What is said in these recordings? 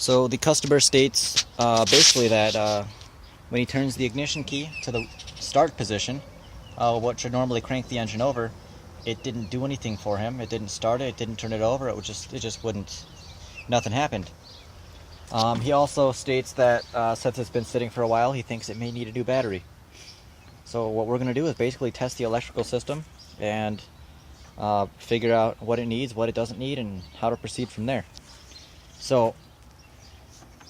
So the customer states basically that when he turns the ignition key to the start position, what should normally crank the engine over, it didn't do anything for him. It didn't start it. It didn't turn it over. It just wouldn't. Nothing happened. He also states that since it's been sitting for a while, he thinks it may need a new battery. So what we're going to do is basically test the electrical system and figure out what it needs, what it doesn't need, and how to proceed from there. So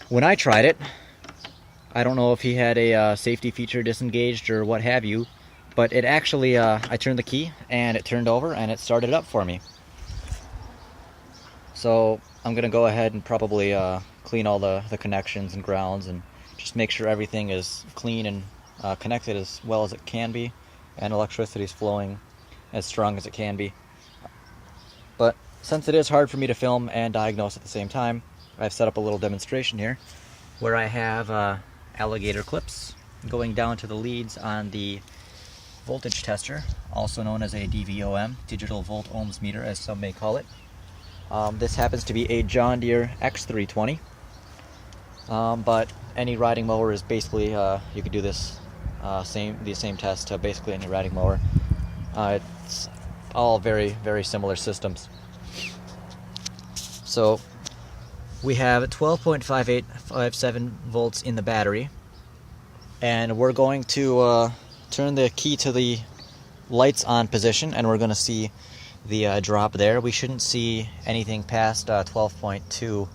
when I tried it, I don't know if he had a safety feature disengaged or what have you, but it actually, I turned the key and it turned over and it started up for me. So I'm going to go ahead and probably clean all the connections and grounds and just make sure everything is clean and connected as well as it can be, and electricity is flowing as strong as it can be. But since it is hard for me to film and diagnose at the same time, I've set up a little demonstration here where I have alligator clips going down to the leads on the voltage tester, also known as a DVOM, digital volt ohms meter as some may call it. This happens to be a John Deere X320, but any riding mower is basically, you could do this the same test to basically any riding mower. It's all very, very similar systems. So we have 12.5857 volts in the battery, and we're going to turn the key to the lights on position, and we're going to see the drop there. We shouldn't see anything past 12.2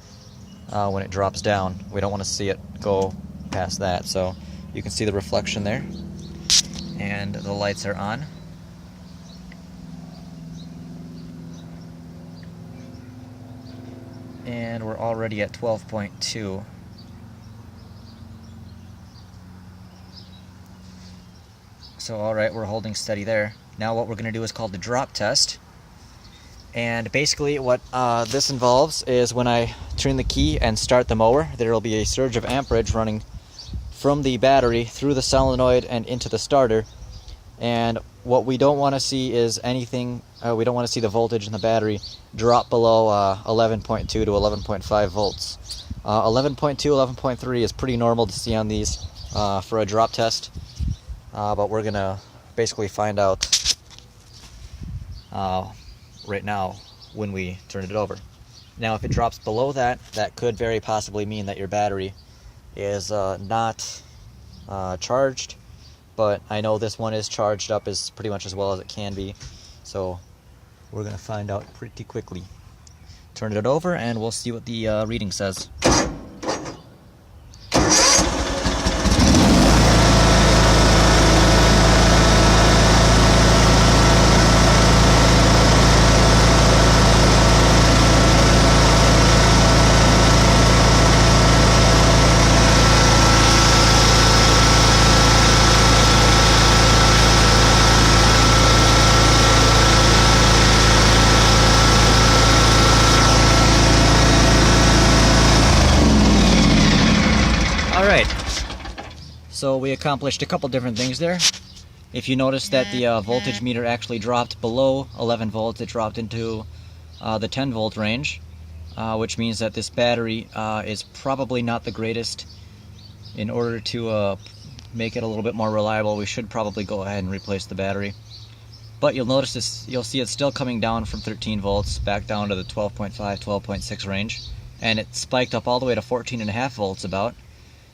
when it drops down. We don't want to see it go past that. So you can see the reflection there, and the lights are on. And we're already at 12.2. So alright, we're holding steady there. Now what we're going to do is called the drop test. And basically what this involves is when I turn the key and start the mower, there will be a surge of amperage running from the battery through the solenoid and into the starter. And what we don't want to see is anything, we don't want to see the voltage in the battery drop below 11.2 to 11.5 volts. 11.2, 11.3 is pretty normal to see on these for a drop test, but we're going to basically find out right now when we turn it over. Now if it drops below that, that could very possibly mean that your battery is not charged, but I know this one is charged up as pretty much as well as it can be, so we're going to find out pretty quickly. Turn it over and we'll see what the reading says. Alright, so we accomplished a couple different things there. If you notice that the voltage meter actually dropped below 11 volts, it dropped into the 10 volt range, which means that this battery is probably not the greatest. In order to make it a little bit more reliable, we should probably go ahead and replace the battery. But you'll notice this, you'll see it's still coming down from 13 volts back down to the 12.5, 12.6 range, and it spiked up all the way to 14.5 volts about.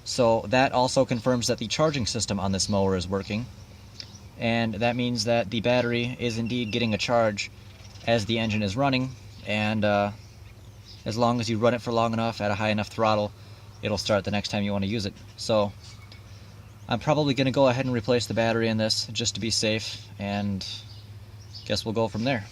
So that also confirms that the charging system on this mower is working, and that means that the battery is indeed getting a charge as the engine is running, and as long as you run it for long enough at a high enough throttle, it'll start the next time you want to use it. So I'm probably going to go ahead and replace the battery in this just to be safe, and guess we'll go from there.